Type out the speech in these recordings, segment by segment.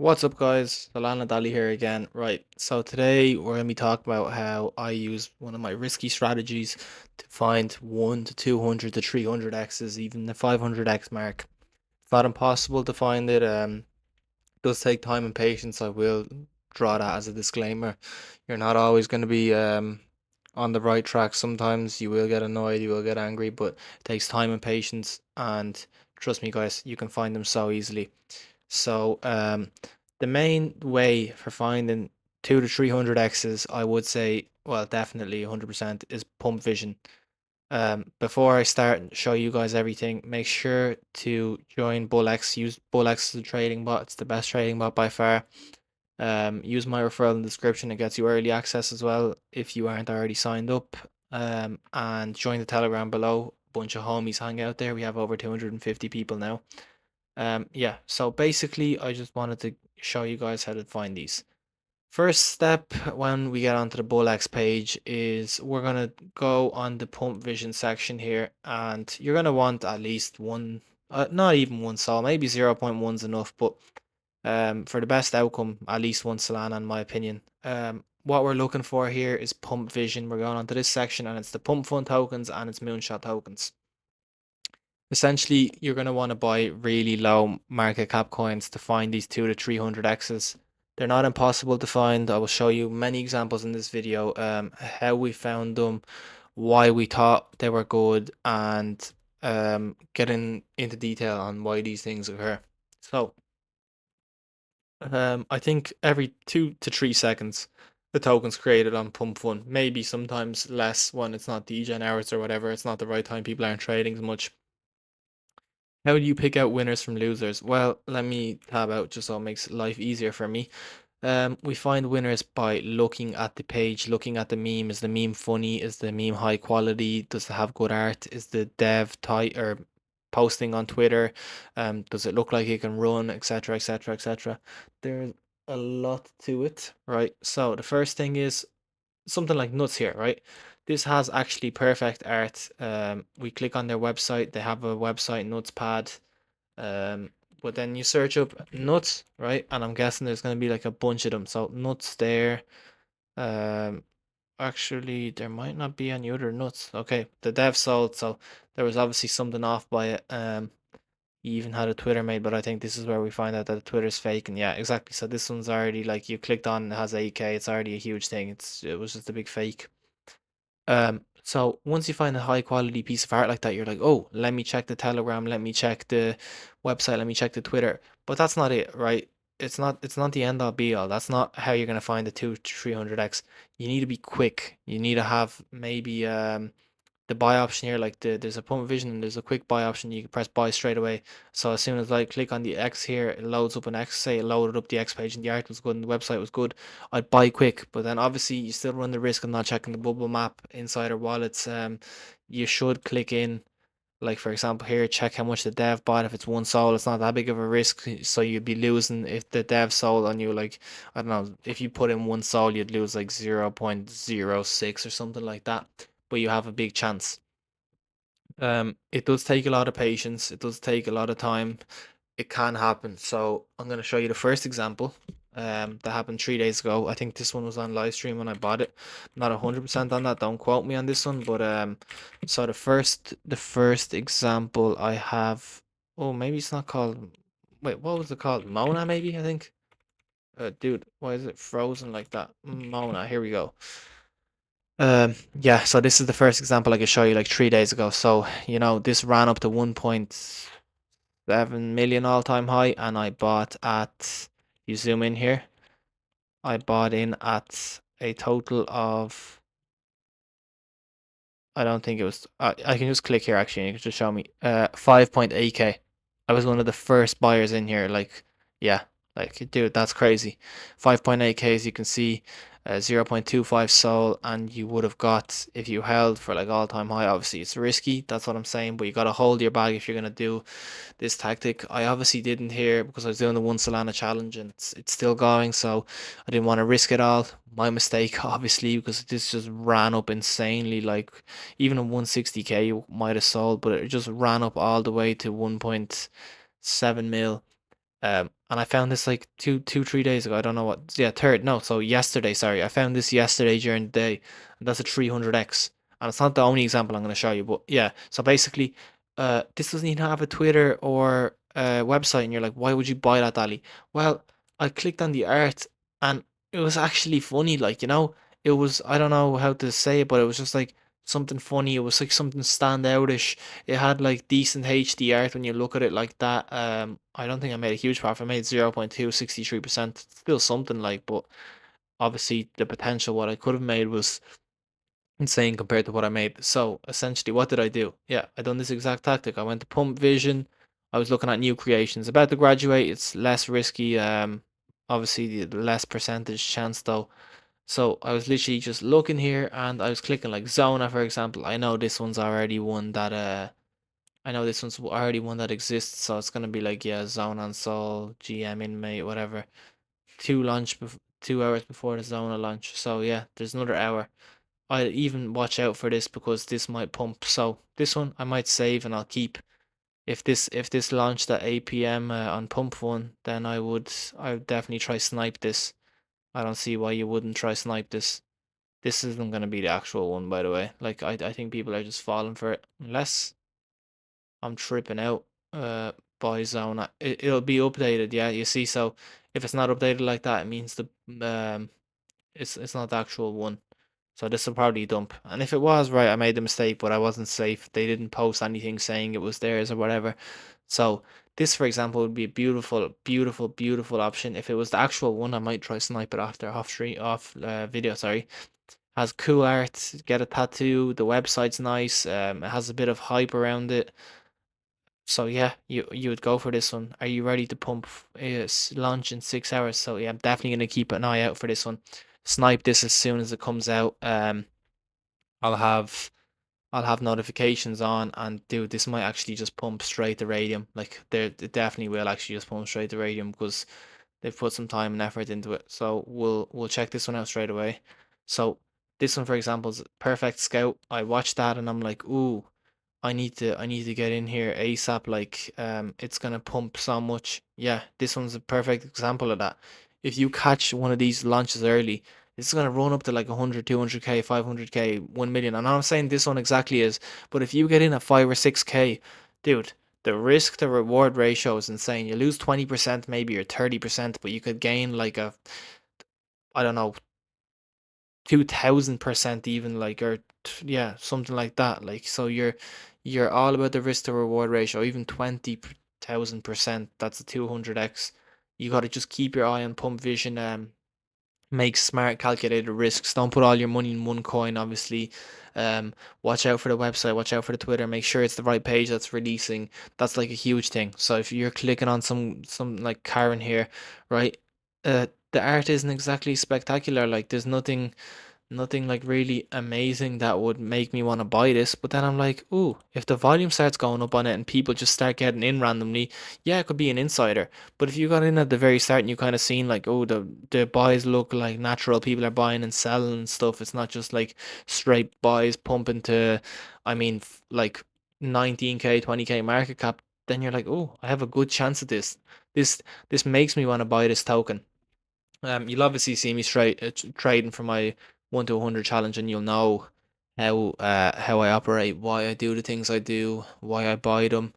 What's up, guys? Solana Dali here again. Right, so today we're going to be talking about how I use one of my risky strategies to find 1 to 200 to 300 X's, even the 500X mark. It's not impossible to find it. It does take time and patience. I will draw that as a disclaimer. You're not always going to be on the right track. Sometimes you will get annoyed, you will get angry, but it takes time and patience. And trust me, guys, you can find them so easily. So the main way for finding 2 to 300 X's, I would say, well, definitely 100% is pump vision. Before I start and show you guys everything, make sure to join BULLX. Use BULLX as a trading bot. It's the best trading bot by far. Use my referral in the description. It gets you early access as well if you aren't already signed up. And join the Telegram below. Bunch of homies hang out there. We have over 250 people now. Yeah, so basically, I just wanted to show you guys how to find these. First step when we get onto the BULLX page is we're gonna go on the pump vision section here, and you're gonna want at least one, not even one sol, maybe 0.1 is enough, but for the best outcome, at least one Solana in my opinion. What we're looking for here is pump vision. We're going onto this section, and it's the pump fund tokens and it's moonshot tokens. Essentially, you're going to want to buy really low market cap coins to find these 2 to 300 X's. They're not impossible to find. I will show you many examples in this video, how we found them, why we thought they were good, and getting into detail on why these things occur. So, I think every 2 to 3 seconds, the token's created on Pump Fund. Maybe sometimes less when it's not degen hours or whatever. It's not the right time. People aren't trading as much. How do you pick out winners from losers? Well, let me tab out just so it makes life easier for me. We find winners by looking at the page, looking at the meme. Is the meme funny? Is the meme high quality? Does it have good art? Is the dev tight or posting on Twitter? Does it look like it can run, etc., etc., etc. There's a lot to it, right? So the first thing is something like Nuts here, right? This has actually perfect art. We click on their website. They have a website, Nutspad. But then you search up Nuts, right? And I'm guessing there's going to be like a bunch of them. So Nuts there. Um, Actually, there might not be any other Nuts. Okay, the dev sold, so there was obviously something off by it. He even had a Twitter made, but I think this is where we find out that the Twitter's fake. And yeah, exactly. So this one's already like you clicked on and it has 8K. It's already a huge thing. It was just a big fake. So once you find a high quality piece of art like that, you're like, oh, let me check the Telegram, let me check the website, let me check the Twitter. But that's not it, right? It's not the end all be all. That's not how you're gonna find the 2 to 300x. You need to be quick. You need to have maybe the buy option here, like there's a pump vision and there's a quick buy option. You can press buy straight away. So as soon as I click on the X here, it loads up an X. Say it loaded up the X page and the art was good and the website was good. I'd buy quick, but then obviously you still run the risk of not checking the bubble map inside our wallets. You should click in. Like for example here, check how much the dev bought. If it's one sol, it's not that big of a risk. So you'd be losing if the dev sold on you. Like I don't know, if you put in one sol, you'd lose like 0.06 or something like that. But you have a big chance. It does take a lot of patience. It does take a lot of time. It can happen. So I'm going to show you the first example. That happened 3 days ago. I think this one was on live stream when I bought it. I'm not 100% on that. Don't quote me on this one. But so the first example I have. Oh, maybe it's not called. Wait, what was it called? Mona, maybe I think. Dude, why is it frozen like that? Mona. Here we go. Yeah, so this is the first example I could show you like 3 days ago. So, this ran up to 1.7 million all-time high, and I bought at, you zoom in here, I bought in at a total of, I don't think it was, I can just click here actually, and you can just show me, 5.8k. I was one of the first buyers in here, like, yeah, like, dude, that's crazy. 5.8k, as you can see, 0.25 sol, and you would have got, if you held for like all-time high, obviously it's risky, that's what I'm saying, but you got to hold your bag if you're going to do this tactic. I obviously didn't here because I was doing the one Solana challenge and it's still going, so I didn't want to risk it all. My mistake, obviously, because this just ran up insanely. Like even at 160k, you might have sold, but it just ran up all the way to 1.7 mil. And I found this like 3 days ago. I don't know what. Yeah, third. No, so yesterday. Sorry, I found this yesterday during the day, and that's a 300x. And it's not the only example I'm going to show you, but yeah. So basically, this doesn't even have a Twitter or a website, and you're like, why would you buy that, Ali? Well, I clicked on the art, and it was actually funny. Like, it was. I don't know how to say it, but it was just like something funny. It was like something standoutish. It had like decent HD art when you look at it like that. I don't think I made a huge profit. I made 0.2, 63%. Still something like, but obviously the potential what I could have made was insane compared to what I made. So essentially, what did I do? Yeah, I done this exact tactic. I went to Pump Vision. I was looking at new creations. About to graduate, it's less risky. Obviously the less percentage chance though. So I was literally just looking here and I was clicking like Zona, for example. I know this one's already one that I know this one's already one that exists, so it's gonna be like, yeah, Zone on Sol, GM inmate, whatever. 2 hours before the Zona launch. So yeah, there's another hour. I even watch out for this because this might pump. So this one I might save and I'll keep. If this launched at 8 p.m. On pump one, then I would definitely try snipe this. I don't see why you wouldn't try snipe this. This isn't gonna be the actual one, by the way. Like I think people are just falling for it. Unless I'm tripping out. By zone. It'll be updated, yeah. You see, so if it's not updated like that, it means it's not the actual one. So this will probably dump. And if it was right, I made the mistake, but I wasn't safe. They didn't post anything saying it was theirs or whatever. So this, for example, would be a beautiful, beautiful, beautiful option. If it was the actual one, I might try snipe it after off stream, off video. Sorry, has cool art. Get a tattoo. The website's nice. It has a bit of hype around it. So yeah, you would go for this one. Are you ready to pump? Launch in 6 hours. So yeah, I'm definitely gonna keep an eye out for this one. Snipe this as soon as it comes out. I'll have I'll have notifications on, and dude, this might actually just pump straight to radium. Like it definitely will actually just pump straight to radium because they've put some time and effort into it. So we'll check this one out straight away. So this one, for example, is Perfect Scout. I watched that and I'm like, ooh, I need to get in here ASAP. Like, it's gonna pump so much. Yeah, this one's a perfect example of that. If you catch one of these launches early, it's gonna run up to like 100, 200k, 500k, 1 million. And I'm not saying this one exactly is, but if you get in at 5 or 6k, dude, the risk to reward ratio is insane. You lose 20% maybe or 30%, but you could gain like I don't know, 2000% even, like, or yeah, something like that. Like, so you're all about the risk to reward ratio. Even 20,000%, that's a 200x. You got to just keep your eye on pump vision. Make smart calculated risks. Don't put all your money in one coin, obviously. um Watch out for the website, watch out for the Twitter, make sure it's the right page that's releasing. That's like a huge thing. So if you're clicking on some like Karen here, right, the art isn't exactly spectacular. Like, there's nothing like really amazing that would make me want to buy this. But then I'm like, ooh, if the volume starts going up on it and people just start getting in randomly, yeah, it could be an insider. But if you got in at the very start and you kind of seen like, oh, the buys look like natural, people are buying and selling and stuff. It's not just like straight buys pumping to, I mean, like 19k, 20k market cap. Then you're like, oh, I have a good chance at this. This makes me want to buy this token. You'll obviously see me straight trading for my 1 to 100 challenge, and you'll know how I operate, why I do the things I do, why I buy them.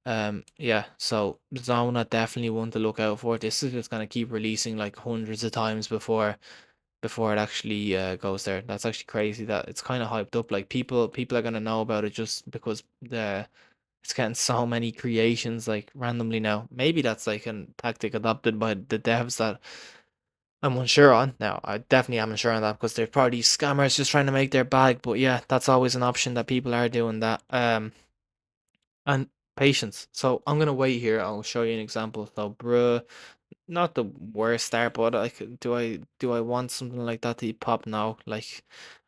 Yeah. So Zona definitely one to look out for. This is just gonna keep releasing like hundreds of times before it actually goes there. That's actually crazy that it's kind of hyped up. Like, people are gonna know about it just because it's getting so many creations like randomly now. Maybe that's like a tactic adopted by the devs that I'm unsure on. Now, I definitely am unsure on that because they're probably scammers just trying to make their bag. But yeah, that's always an option that people are doing that. And patience. So I'm gonna wait here. I'll show you an example. So, bruh, not the worst start, but like, do I want something like that to pop now? Like,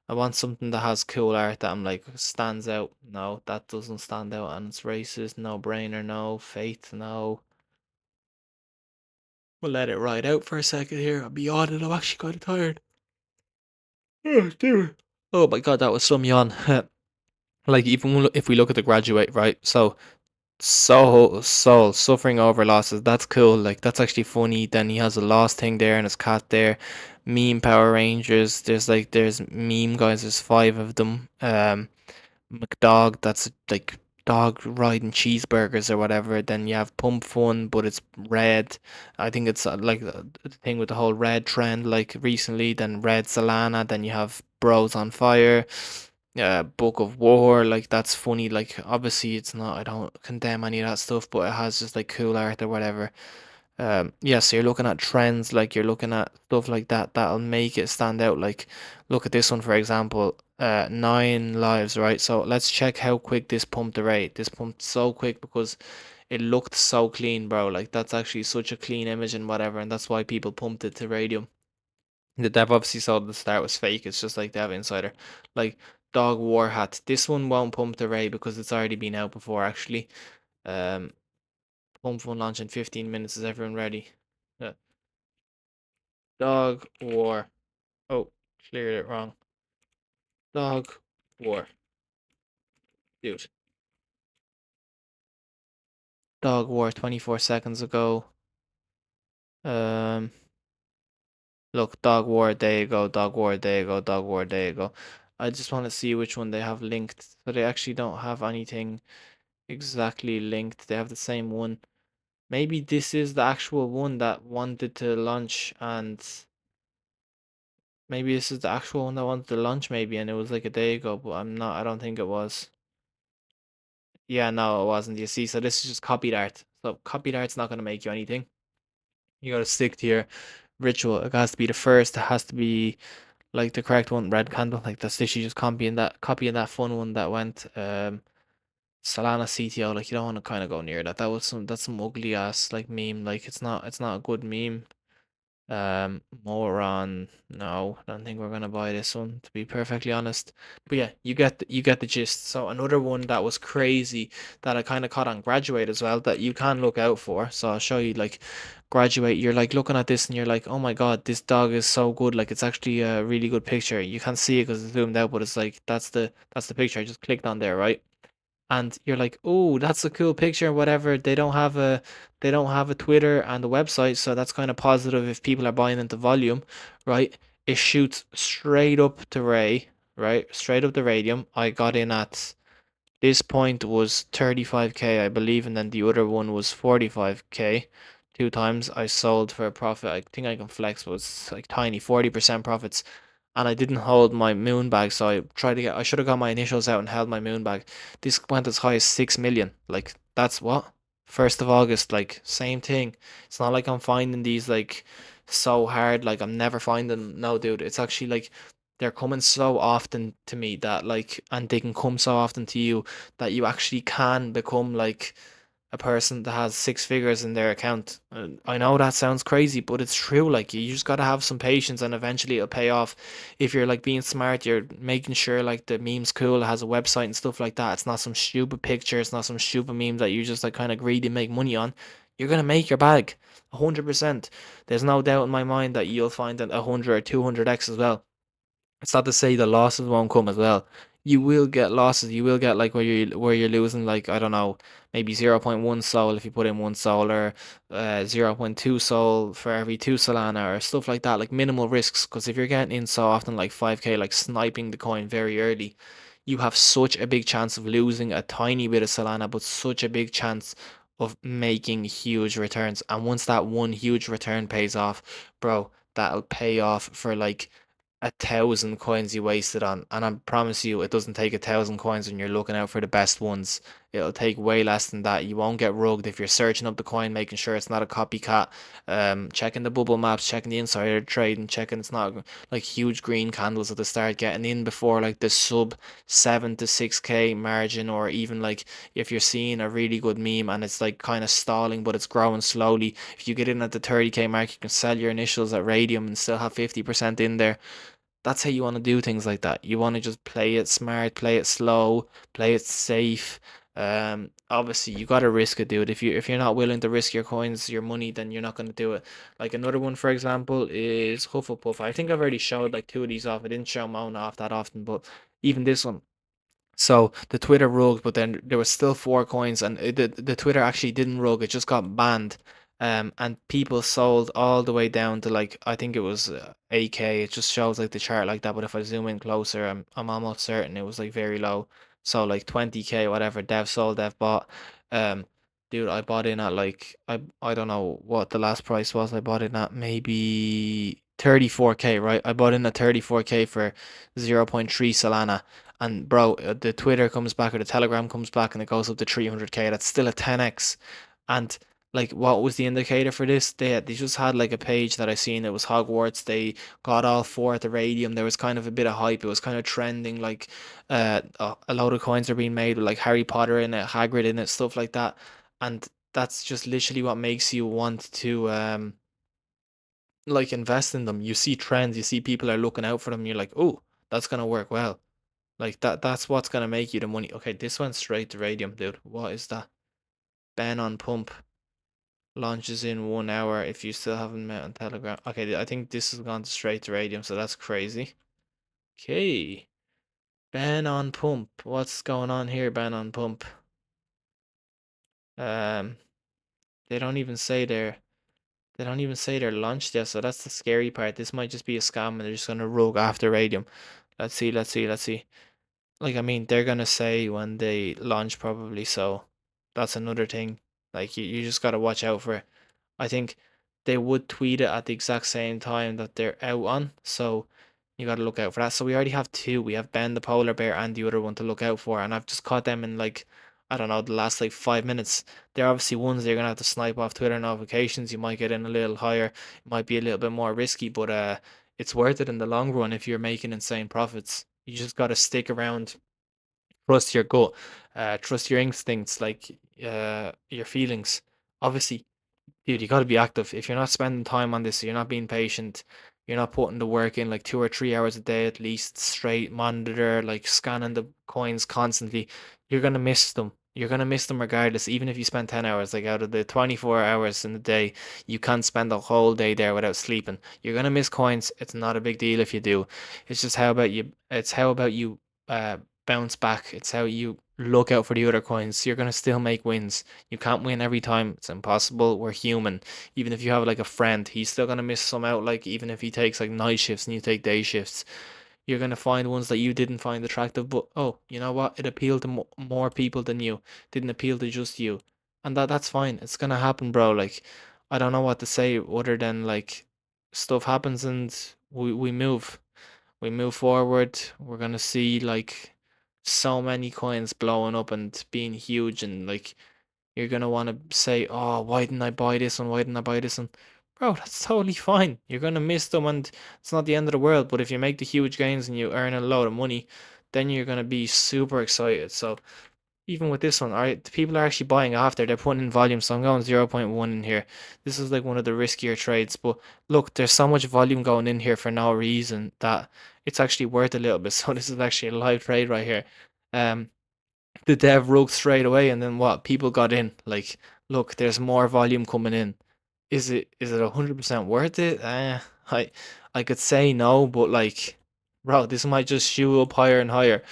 I want something that has cool art that I'm like stands out. No, that doesn't stand out, and it's racist. No brainer. No faith. No. We'll let it ride out for a second here. I'll be on it. I'm actually kind of tired. Oh, dude. Oh my god, that was some yawn. Like, even if we look at the graduate, right? So Soul suffering over losses. That's cool. Like that's actually funny. Then he has a lost thing there and his cat there. Meme Power Rangers. There's meme guys. There's five of them. McDog. That's like dog riding cheeseburgers or whatever. Then you have Pump Fun, but it's red. I think it's like the thing with the whole red trend. Like recently, then Red Solana. Then you have Bros on Fire. Book of War, like that's funny. Like obviously it's not, I don't condemn any of that stuff, but it has just like cool art or whatever. Yeah, so you're looking at trends, like you're looking at stuff like that that'll make it stand out. Like look at this one for example, 9 lives, right? So let's check how quick this pumped the rate. This pumped so quick because it looked so clean, bro. Like that's actually such a clean image and whatever, and that's why people pumped it to radium. The dev obviously saw the start was fake. It's just like Dev Insider. Like Dog War Hat. This one won't pump the ray because it's already been out before actually. Um Pump one launch in 15 minutes. Is everyone ready? Yeah. Dog War. Oh, cleared it wrong. Dog War. Dude. Dog War 24 seconds ago. Um Look, Dog War, there you go, Dog War, there you go, Dog War, there you go. I just want to see which one they have linked. So they actually don't have anything exactly linked. They have the same one. Maybe this is the actual one that wanted to launch, and maybe this is the actual one that wanted to launch, maybe, and it was like a day ago, but I don't think it was. Yeah, no, it wasn't. You see, so this is just copied art. So copied art's not gonna make you anything. You gotta stick to your ritual. It has to be the first. It has to be like the correct one, red candle. Like that's literally just copying that fun one that went Solana CTO. Like you don't want to kind of go near that. That's some ugly ass like meme. Like it's not a good meme. Moron. No, I don't think we're gonna buy this one, to be perfectly honest. But yeah, you get the gist. So another one that was crazy that I kind of caught on Graduate as well that you can look out for. So I'll show you like Graduate. You're like looking at this and you're like, oh my god, this dog is so good. Like it's actually a really good picture. You can't see it because it's zoomed out, but it's like that's the picture. I just clicked on there, right? And you're like, oh, that's a cool picture, whatever. They don't have a Twitter and a website, so that's kind of positive if people are buying into volume, right? It shoots straight up to Ray, right? Straight up the radium. I got in at this point was 35k, I believe, and then the other one was 45k. Two times I sold for a profit. I think I can flex, but it's like tiny 40% profits. And I didn't hold my moon bag, so I should have got my initials out and held my moon bag. This went as high as 6 million. Like, that's what? 1st of August, like, same thing. It's not like I'm finding these, like, so hard. Like, I'm never finding, no, dude. It's actually like they're coming so often to me that like and they can come so often to you that you actually can become like a person that has 6 figures in their account. I know that sounds crazy, but it's true. Like you just gotta have some patience, and eventually it'll pay off. If you're like being smart, you're making sure like the meme's cool, it has a website and stuff like that. It's not some stupid picture. It's not some stupid meme that you just like kind of greedy make money on. You're gonna make your bag, 100%. There's no doubt in my mind that you'll find that 100 or 200x as well. It's not to say the losses won't come as well. You will get losses. You will get like where you're losing like I don't know, maybe 0.1 soul if you put in one soul, or 0.2 soul for every two Solana or stuff like that. Like minimal risks, because if you're getting in so often like 5k, like sniping the coin very early, you have such a big chance of losing a tiny bit of Solana, but such a big chance of making huge returns. And once that one huge return pays off, bro, that'll pay off for like 1,000 coins you wasted on, and I promise you, it doesn't take 1,000 coins when you're looking out for the best ones. It'll take way less than that. You won't get rugged if you're searching up the coin, making sure it's not a copycat, checking the bubble maps, checking the insider trade, and checking it's not like huge green candles at the start, getting in before like the sub 7 to 6k margin, or even like if you're seeing a really good meme and it's like kind of stalling but it's growing slowly. If you get in at the 30k mark, you can sell your initials at radium and still have 50% in there. That's how you want to do things like that. You want to just play it smart, play it slow, play it safe. Obviously you got to risk it, dude. If you're not willing to risk your coins, your money, then you're not going to do it. Like another one, for example, is Hufflepuff. I think I've already showed like two of these off. I didn't show Mona off that often, but even this one, So the Twitter rugged, but then there was still four coins, and the Twitter actually didn't rug. It just got banned. And people sold all the way down to like I think it was 8K. It just shows like the chart like that. But if I zoom in closer, I'm almost certain it was like very low. So like 20K, whatever. Dev sold, dev bought. Um, dude, I bought in at like I don't know what the last price was. I bought in at maybe 34K, right? I bought in at 34K for 0.3 Solana. And bro, the Twitter comes back or the Telegram comes back and it goes up to 300K. That's still a 10x. And like, what was the indicator for this? They just had like a page that I seen. It was Hogwarts. They got all four at the Radium. There was kind of a bit of hype. It was kind of trending. Like, a load of coins are being made with like Harry Potter in it, Hagrid in it, stuff like that. And that's just literally what makes you want to like invest in them. You see trends. You see people are looking out for them. You're like, oh, that's gonna work well. Like that's what's gonna make you the money. Okay, this went straight to Radium, dude. What is that? Ban on pump launches in 1 hour if you still haven't met on Telegram. Okay, I think this has gone straight to Radium, so that's crazy. Okay. Ban on pump. What's going on here, ban on pump? Um they don't even say they're launched yet, so that's the scary part. This might just be a scam and they're just gonna rogue after Radium. Let's see. Like, I mean, they're gonna say when they launch probably, so that's another thing. Like, you just gotta watch out for it. I think they would tweet it at the exact same time that they're out on, so you gotta look out for that. So we already have two. We have Ben the polar bear and the other one to look out for, and I've just caught them in like I don't know the last like 5 minutes. They're obviously ones you're gonna have to snipe off Twitter notifications. You might get in a little higher. It might be a little bit more risky, but it's worth it in the long run if you're making insane profits. You just gotta stick around, trust your gut, trust your instincts, like your feelings. Obviously, dude, you got to be active. If you're not spending time on this, you're not being patient, you're not putting the work in like 2 or 3 hours a day at least, straight monitor, like scanning the coins constantly, you're gonna miss them. You're gonna miss them regardless, even if you spend 10 hours. Like out of the 24 hours in the day, you can't spend the whole day there without sleeping. You're gonna miss coins. It's not a big deal if you do. It's just how about you uh bounce back. It's how you look out for the other coins. You're gonna still make wins. You can't win every time. It's impossible. We're human. Even if you have like a friend, he's still gonna miss some out. Like even if he takes like night shifts and you take day shifts, you're gonna find ones that you didn't find attractive. But oh, you know what? It appealed to more people than you. Didn't appeal to just you, and that's fine. It's gonna happen, bro. Like I don't know what to say other than like stuff happens and we move. We move forward. We're gonna see like so many coins blowing up and being huge, and like you're gonna want to say, "Oh, why didn't I buy this one? Why didn't I buy this one?" Bro, that's totally fine. You're gonna miss them, and it's not the end of the world. But if you make the huge gains and you earn a load of money, then you're gonna be super excited. So even with this one, alright, the people are actually buying after they're putting in volume. So I'm going 0.1 in here. This is like one of the riskier trades, but look, there's so much volume going in here for no reason that it's actually worth a little bit. So this is actually a live trade right here. Um, the dev broke straight away, and then what? People got in. Like, look, there's more volume coming in. Is it 100% worth it? I could say no, but like, bro, this might just shoot up higher and higher.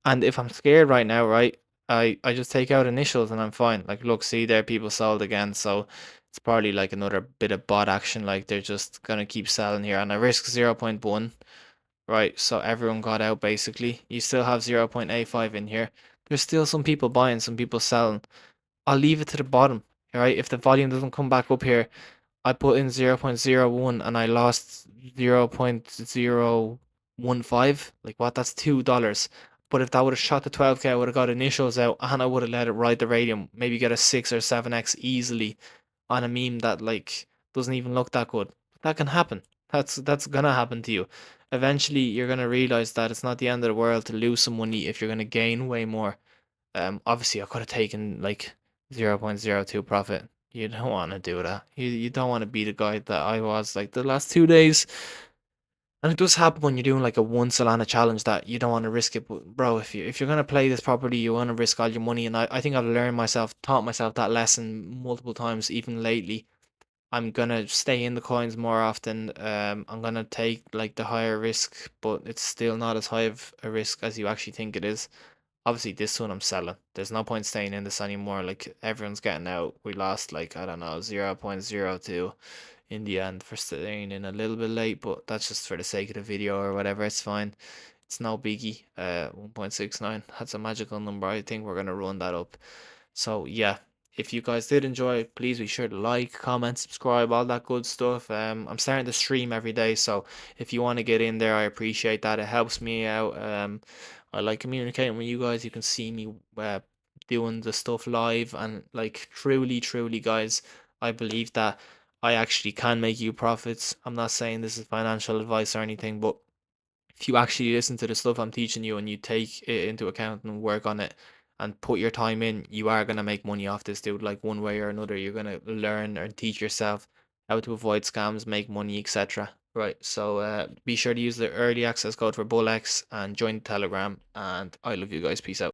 And if I'm scared right now, right, I just take out initials and I'm fine. Like, look, see there, people sold again, so it's probably like another bit of bot action. Like they're just gonna keep selling here, and I risk 0.1. Right, so everyone got out basically. You still have 0.85 in here. There's still some people buying, some people selling. I'll leave it to the bottom, right? If the volume doesn't come back up here, I put in 0.01 and I lost 0.015. Like what? That's $2. But if that would have shot to 12K, I would have got initials out and I would have let it ride the radium. Maybe get a 6 or 7x easily on a meme that like doesn't even look that good. That can happen. That's gonna happen to you. Eventually you're gonna realize that it's not the end of the world to lose some money if you're gonna gain way more. Obviously I could have taken like 0.02 profit. You don't want to do that. You don't want to be the guy that I was like the last 2 days. And it does happen when you're doing like a one Solana challenge that you don't want to risk it. But bro, if you're gonna play this properly, you want to risk all your money. And I think I've learned myself, taught myself that lesson multiple times, even lately. I'm gonna stay in the coins more often. I'm gonna take like the higher risk, but it's still not as high of a risk as you actually think it is. Obviously this one I'm selling. There's no point staying in this anymore. Like everyone's getting out. We lost like, I don't know, 0.02 in the end for staying in a little bit late, but that's just for the sake of the video or whatever. It's fine. It's no biggie. 1.69. That's a magical number. I think we're gonna run that up. So yeah, if you guys did enjoy, please be sure to like, comment, subscribe, all that good stuff. I'm starting to stream every day, so if you want to get in there, I appreciate that. It helps me out. I like communicating with you guys. You can see me doing the stuff live, and like truly, guys, I believe that I actually can make you profits. I'm not saying this is financial advice or anything, but if you actually listen to the stuff I'm teaching you and you take it into account and work on it and put your time in, you are gonna make money off this, dude. Like one way or another, you're gonna learn and teach yourself how to avoid scams, make money, etc. Right. So be sure to use the early access code for BULLX and join the Telegram. And I love you guys. Peace out.